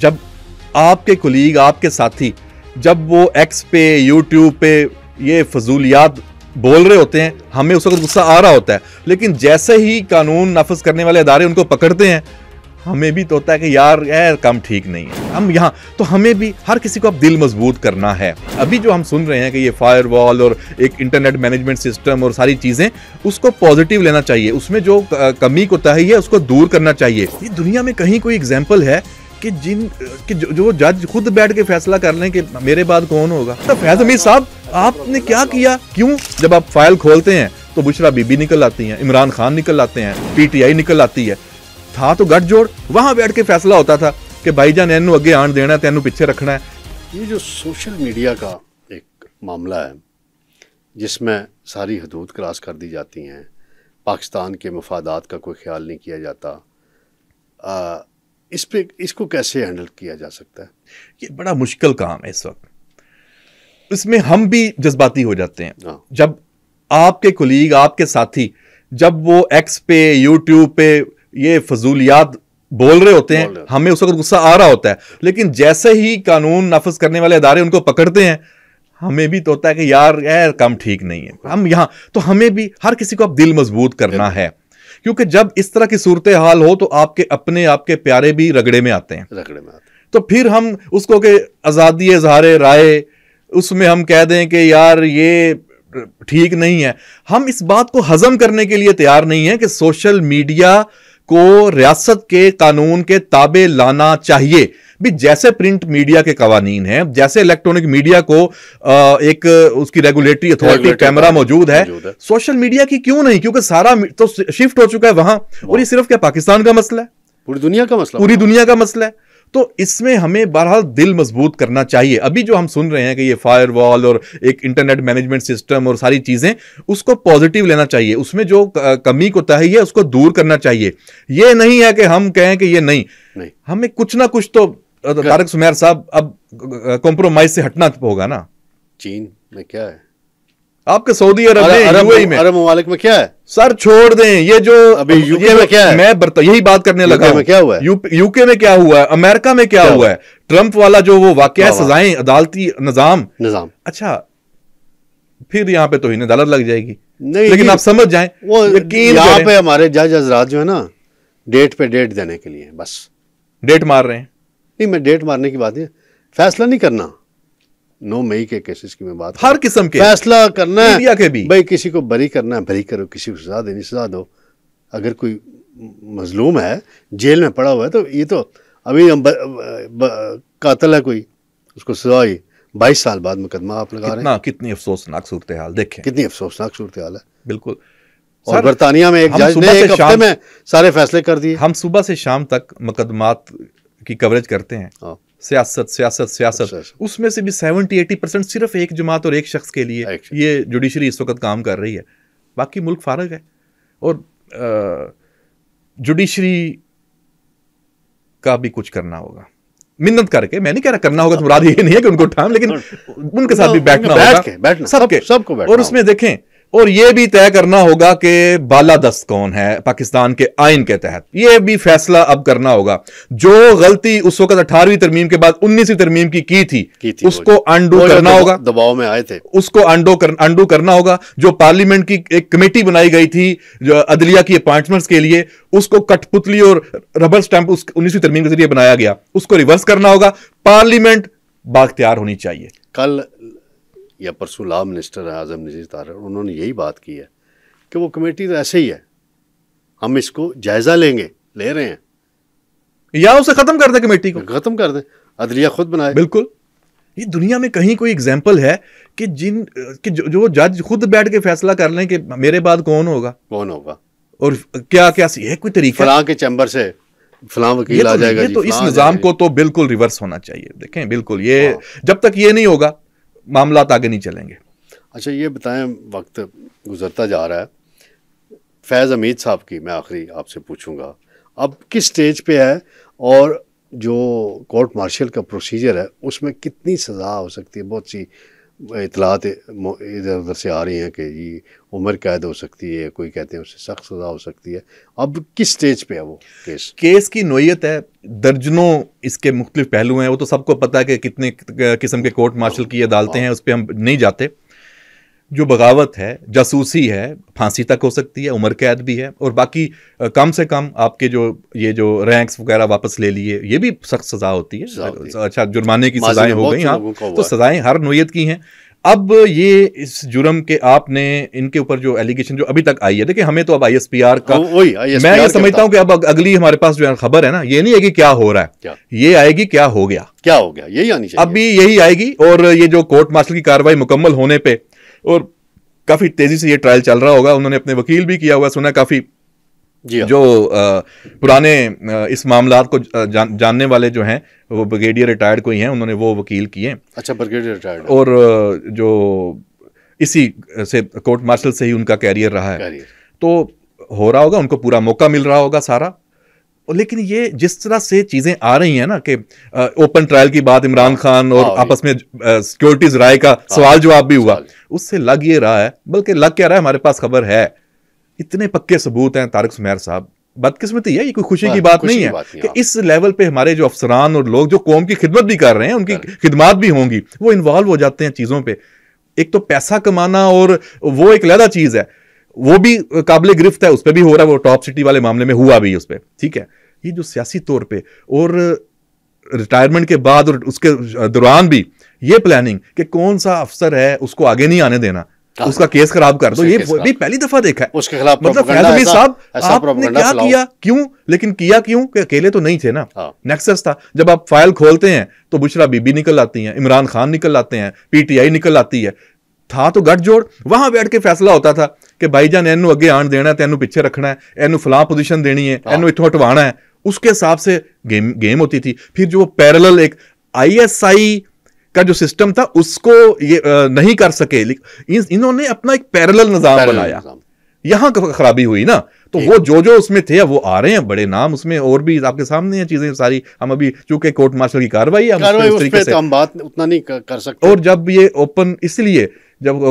जब आपके कुलीग, आपके साथी, जब वो एक्स पे, यूट्यूब पे ये फजूलियात बोल रहे होते हैं, हमें उस वक्त गुस्सा आ रहा होता है, लेकिन जैसे ही कानून नाफिज करने वाले अदारे उनको पकड़ते हैं, हमें भी तो होता है कि यार काम ठीक नहीं है। हम यहाँ तो हमें भी हर किसी को अब दिल मजबूत करना है। अभी जो हम सुन रहे हैं कि ये फायरवॉल और एक इंटरनेट मैनेजमेंट सिस्टम और सारी चीजें, उसको पॉजिटिव लेना चाहिए, उसमें जो कमी कोताही है उसको दूर करना चाहिए। ये दुनिया में कहीं कोई एग्जाम्पल है कि जो जज खुद बैठ के फैसला कर लें कि मेरे बाद कौन होगा? तो फैज हमीद साहब, आपने क्या किया? क्यों? जब आप फाइल खोलते हैं तो बुशरा बीबी निकल आती हैं, इमरान खान निकल आते हैं, PTI निकल आती है। था तो गठजोड़, वहां बैठ के फैसला होता था कि भाईजान इन्हू अगे आन देना, तेनू पीछे रखना है। ये जो सोशल मीडिया का एक मामला है जिसमें सारी हदूद क्रॉस कर दी जाती हैं, पाकिस्तान के मफादात का कोई ख्याल नहीं किया जाता, इसको कैसे हैंडल किया जा सकता है? ये बड़ा मुश्किल काम है इस वक्त। इसमें हम भी जज्बाती हो जाते हैं। जब आपके कुलीग, आपके साथी, जब वो एक्स पे, यूट्यूब पे ये फजूलियात बोल रहे होते हैं, हमें उस वक्त गुस्सा आ रहा होता है, लेकिन जैसे ही कानून नाफिज करने वाले अदारे उनको पकड़ते हैं, हमें भी तो होता है कि यार काम ठीक नहीं है। हम यहाँ तो हमें भी हर किसी को अब दिल मजबूत करना है, क्योंकि जब इस तरह की सूरत हाल हो तो आपके प्यारे भी रगड़े में आते हैं। तो फिर हम उसको के आज़ादी इज़हार राय, उसमें हम कह दें कि यार ये ठीक नहीं है। हम इस बात को हजम करने के लिए तैयार नहीं है कि सोशल मीडिया को रियासत के कानून के ताबे लाना चाहिए। भी जैसे प्रिंट मीडिया के कवानीन हैं, जैसे इलेक्ट्रॉनिक मीडिया को एक उसकी रेगुलेटरी अथॉरिटी कैमरा मौजूद है, सोशल मीडिया की क्यों नहीं? क्योंकि सारा तो शिफ्ट हो चुका है वहां, और ये सिर्फ क्या पाकिस्तान का मसला है? पूरी दुनिया का मसला है। तो इसमें हमें बहरहाल दिल मजबूत करना चाहिए। अभी जो हम सुन रहे हैं कि ये फायरवॉल और एक इंटरनेट मैनेजमेंट सिस्टम और सारी चीजें, उसको पॉजिटिव लेना चाहिए, उसमें जो कमी कोताही है उसको दूर करना चाहिए। ये नहीं है कि हम कहें कि ये नहीं। हमें कुछ ना कुछ तो तारक सुमेर साहब अब कॉम्प्रोमाइज से हटना होगा ना। चीन में क्या है, आपके सऊदी अरब में, यूएई में, अरब ममालिक में क्या है? सर छोड़ दें ये जो अभी यूके में क्या है, मैं यही बात करने लगा हूं। क्या हुआ है यूके में, क्या हुआ है, अमेरिका में क्या हुआ है, ट्रंप वाला जो वो वाकया है, सजाएं, अदालती निजाम। अच्छा, फिर यहाँ पे तो इन्हें अदालत लग जाएगी। लेकिन आप समझ जाएं, वो यहाँ पे हमारे जज हजरात जो है ना, डेट पे डेट देने के लिए बस डेट मार रहे हैं। नहीं, मैं डेट मारने की बात नहीं, फैसला नहीं करना। 9 मई के केसेस की मैं बात, हर किस्म के फैसला करना है, मीडिया के भी। भाई किसी को बरी करना है, बरी करो, किसी को सजा देनी सजा दो। अगर कोई मजलूम है, जेल में पड़ा हुआ है, तो ये तो अभी कातिल है कोई, उसको सजा हुई, 22 साल बाद मुकदमा आप लगा रहे हैं। कितनी अफसोसनाक सूरत हाल देखें, कितनी अफसोसनाक सूरत हाल है। बिल्कुल। और बरतानिया में एक जज ने एक हफ्ते में सारे फैसले कर दिए। हम सुबह से शाम तक मुकदमात की कवरेज करते हैं, सियासत, उसमें से भी 70-80% सिर्फ एक जमात और एक शख्स के लिए ये जुडिशरी इस वक्त काम कर रही है। बाकी मुल्क फारग है। और जुडिशरी का भी कुछ करना होगा, मिन्नत करके। मैं नहीं कह रहा करना होगा तो मुराद ये नहीं है कि उनको उठाएं, लेकिन उनके साथ भी बैठना होगा, सबको। और उसमें देखें, और ये भी तय करना होगा कि बालादस्त कौन है पाकिस्तान के आइन के तहत। ये भी फैसला अब करना होगा। जो गलती उस वक्त 18वीं तरमीम के बाद 19वीं तरमीम की थी उसको अंडू करना होगा। दबाव में आए थे, उसको अंडू करना होगा। जो पार्लियामेंट की एक कमेटी बनाई गई थी जो अदलिया की अपॉइंटमेंट्स के लिए, उसको कठपुतली और रबर स्टैंप उस 19वीं तरमीम के जरिए बनाया गया, उसको रिवर्स करना होगा। पार्लियामेंट बाख्तियार होनी चाहिए। कल या परसों लॉ मिनिस्टर आज़म नज़ीर तारड़, उन्होंने यही बात की है कि वो कमेटी तो ऐसे ही है, हम इसको जायज़ा लेंगे, ले रहे हैं, या उसे ख़त्म कर दें, कमेटी को ख़त्म कर दें, अदलिया खुद बनाए। बिल्कुल। ये दुनिया में कहीं कोई एग्जाम्पल है कि जो जज खुद बैठ के फैसला कर लें कि मेरे बाद कौन होगा और क्या ये कोई तरीका, फलां के चैम्बर से फलां वकील आ जाएगा। तो इस निज़ाम को तो बिल्कुल रिवर्स होना चाहिए। देखें, बिल्कुल ये जब तक ये नहीं होगा मामला आगे नहीं चलेंगे। अच्छा, ये बताएं, वक्त गुजरता जा रहा है, फैज़ हमीद साहब की मैं आखिरी आपसे पूछूंगा, अब किस स्टेज पे है और जो कोर्ट मार्शल का प्रोसीजर है उसमें कितनी सज़ा हो सकती है? बहुत सी इतलात इधर उधर से आ रही हैं कि जी उम्र कैद हो सकती है, कोई कहते हैं उससे सख्त सज़ा हो सकती है। अब किस स्टेज पे है वो केस की नोयत है, दर्जनों इसके मुख्तलिफ पहलू हैं, वो तो सबको पता है कि कितने किस्म के कोर्ट मार्शल की अदालतें हैं, उस पर हम नहीं जाते। जो बगावत है, जासूसी है, फांसी तक हो सकती है, उम्र कैद भी है, और बाकी कम से कम आपके जो रैंक्स वगैरह वापस ले लिए, ये भी सख्त सज़ा होती है। अच्छा, जुर्माने की सज़ाएं हो गई, हाँ, तो सज़ाएं हर नोयत की हैं। अब ये इस जुर्म के आपने इनके ऊपर जो एलिगेशन जो अभी तक आई है, देखिए हमें तो अब ISPR का मैं ये समझता हूं कि अब अगली हमारे पास जो खबर है ना, ये नहीं है कि क्या हो रहा है, ये आएगी क्या हो गया, यही आनी चाहिए। अभी यही आएगी, और ये जो कोर्ट मार्शल की कार्रवाई मुकम्मल होने पे, और काफी तेजी से ये ट्रायल चल रहा होगा, उन्होंने अपने वकील भी किया हुआ, सुना काफी जो पुराने इस मामलात को जानने वाले जो हैं, वो ब्रिगेडियर रिटायर्ड कोई हैं, उन्होंने वो वकील किए। अच्छा, ब्रिगेडियर रिटायर्ड, और जो इसी से कोर्ट मार्शल से ही उनका कैरियर रहा है, तो हो रहा होगा, उनको पूरा मौका मिल रहा होगा सारा। लेकिन ये जिस तरह से चीजें आ रही हैं ना, कि ओपन ट्रायल की बात, इमरान खान और आपस में सिक्योरिटीज राय का सवाल जवाब भी हुआ, उससे लग ये रहा है, बल्कि लग क्या रहा है, हमारे पास खबर है, इतने पक्के सबूत हैं तारिक सुमेर साहब। बदकिस्मती है, ये कोई खुशी की बात नहीं है कि इस लेवल पे हमारे जो अफसरान और लोग जो कौम की खिदमत भी कर रहे हैं, उनकी खिदमत भी होंगी, वो इन्वॉल्व हो जाते हैं चीजों पे। एक तो पैसा कमाना, और वो एक अलग चीज है, वो भी काबिल गिरफ्त है, उस पर भी हो रहा है, वो टॉप सिटी वाले मामले में हुआ भी उस पर, ठीक है। ये जो सियासी तौर पे और रिटायरमेंट के बाद और उसके दौरान भी ये प्लानिंग कि कौन सा अफसर है उसको आगे नहीं आने देना, उसका केस खराब कर दो, ये भी पहली दफा देखा है। उसके खिलाफ मतलब फैज अली साहब आपने क्या किया, क्यों, लेकिन किया क्यों, कि अकेले तो नहीं थे ना, नेक्सस था। जब आप फाइल खोलते हैं तो बुशरा बीबी निकल आती हैं, इमरान खान निकल आते हैं, PTI निकल आती है, था तो गठजोड़। वहां बैठ के फैसला होता था कि भाईजान एनू अगे आन देना है, तेनू पीछे रखना है, एनू फलां पोजीशन देनी है, एनू इथों हटवाना है, उसके हिसाब से गेम होती थी। फिर जो पैरेलल एक ISI का जो सिस्टम था, उसको ये नहीं कर सके, इन्होंने अपना एक पैरेलल निजाम बनाया, यहां खराबी हुई ना। तो वो जो उसमें थे वो आ रहे हैं बड़े नाम, उसमें और भी आपके सामने हैं चीजें सारी। हम अभी चूंकि कोर्ट मार्शल की कार्रवाई है, हम बात उतना नहीं कर सकते। और जब ये ओपन, इसलिए जब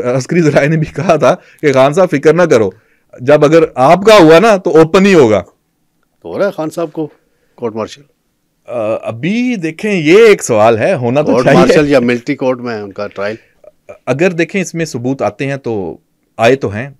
अस्करी ज़राए ने भी कहा था कि खान साहब फिक्र ना करो, जब अगर आपका हुआ ना तो ओपन ही होगा, तो हो रहा है खान साहब को कोर्ट मार्शल। अभी देखें, ये एक सवाल है, होना तो चाहिए मार्शल या मिलिट्री कोर्ट में उनका ट्रायल। अगर देखें इसमें सबूत आते हैं तो आए तो हैं,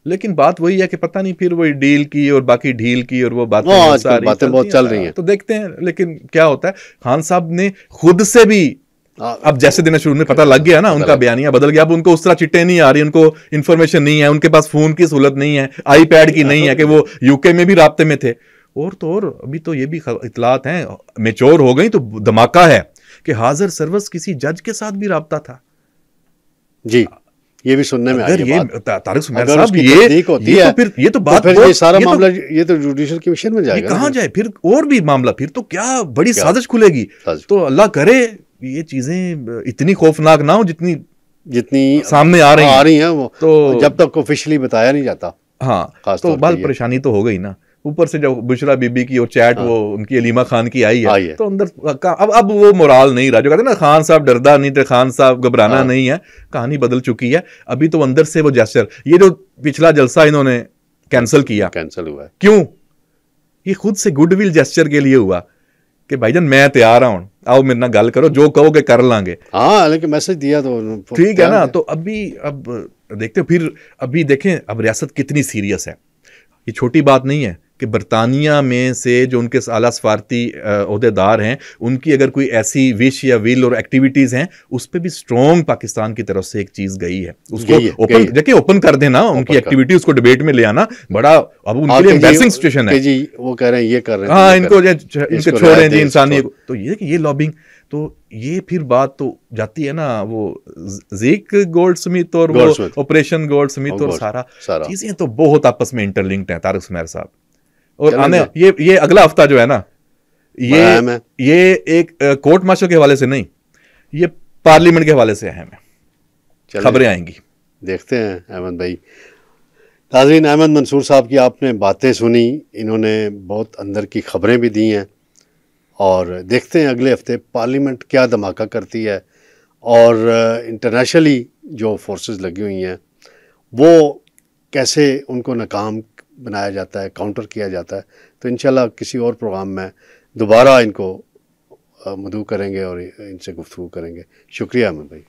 लेकिन बात वही है कि पता नहीं फिर वही डील की और बाकी ढील की, और वो बातें बहुत चल रही हैं, तो देखते हैं। लेकिन क्या होता है, खान साहब ने खुद से भी अब जैसे देना शुरू में पता लग गया ना, उनका बयानिया बदल गया, अब उनको उस तरह चिट्टे नहीं आ रही, उनको इन्फॉर्मेशन नहीं है, उनके पास फोन की सहूलत नहीं है, iPad की नहीं है कि वो UK में भी राब्ते में थे। और तो और अभी तो ये भी इतलात हैं, मेच्योर हो गई तो धमाका है कि हाजिर सर्विस किसी जज के साथ भी राब्ता था जी। ये भी सुनने में अगर ये तारिक सुमेर साहब ये तो बात, ये सारा मामला ये तो जुडिशियल कमीशन में जाएगा, कहां जाए फिर और भी मामला, फिर तो क्या बड़ी साजिश खुलेगी। तो अल्लाह करे ये चीजें इतनी खौफनाक ना हो जितनी सामने आ रही हैं वो, तो जब तक ऑफिशियली बताया नहीं जाता। हाँ, तो बाल परेशानी तो हो गई ना। ऊपर से जब बुशरा बीबी की और चैट वो उनकी अलीमा खान की आई है, तो अंदर अब वो मोराल नहीं रहा, जो कहते हैं ना खान साहब डरदा नहीं थे, खान साहब घबराना नहीं है, कहानी बदल चुकी है। अभी तो अंदर से वो जेस्चर, ये जो पिछला जलसा इन्होंने कैंसिल हुआ है, क्यों? ये खुद से गुडविल जेस्चर के लिए हुआ कि भाईजान मैं तैयार हूं, आओ मेरे नाल गल करो, जो कहोगे कर लांगे। हाँ, लेकिन मैसेज दिया तो ठीक है ना। तो अभी अब देखते फिर, अभी देखें अब रियासत कितनी सीरियस है। ये छोटी बात नहीं है कि बरतानिया में से जो उनके आला सफारती ओहदेदार हैं, उनकी अगर कोई ऐसी विश या विल और एक्टिविटीज हैं, उस पर भी स्ट्रॉन्ग पाकिस्तान की तरफ से एक चीज गई है, उसको ओपन कर देना, उनकी एक्टिविटी उसको डिबेट में ले आना, बड़ा अब उनके लिए एम्बैरेसिंग सिचुएशन है जी। वो कह रहे हैं ये कर रहे हैं, हाँ, इनको छोड़ें जी, इंसानी। तो ये लॉबिंग, तो ये फिर बात तो जाती है ना वो ज़ीक गोल्डस्मिथ और वो ऑपरेशन गोल्डस्मिथ और सारा चीजें तो बहुत आपस में इंटरलिंक्ड हैं तारिक सुमेर साहब। और आने ये अगला हफ्ता जो है ना, ये एक कोर्ट मार्शल के हवाले से नहीं, ये पार्लियामेंट के हवाले से अहम है, खबरें आएंगी, देखते हैं अहमद भाई। नाज़रीन, अहमद मंसूर साहब की आपने बातें सुनी, इन्होंने बहुत अंदर की खबरें भी दी हैं, और देखते हैं अगले हफ्ते पार्लियामेंट क्या धमाका करती है और इंटरनेशनली जो फोर्सेस लगी हुई हैं वो कैसे उनको नाकाम बनाया जाता है, काउंटर किया जाता है। तो इंशाल्लाह किसी और प्रोग्राम में दोबारा इनको मदऊ करेंगे और इनसे गुफ्तगू करेंगे। शुक्रिया अहमद भाई।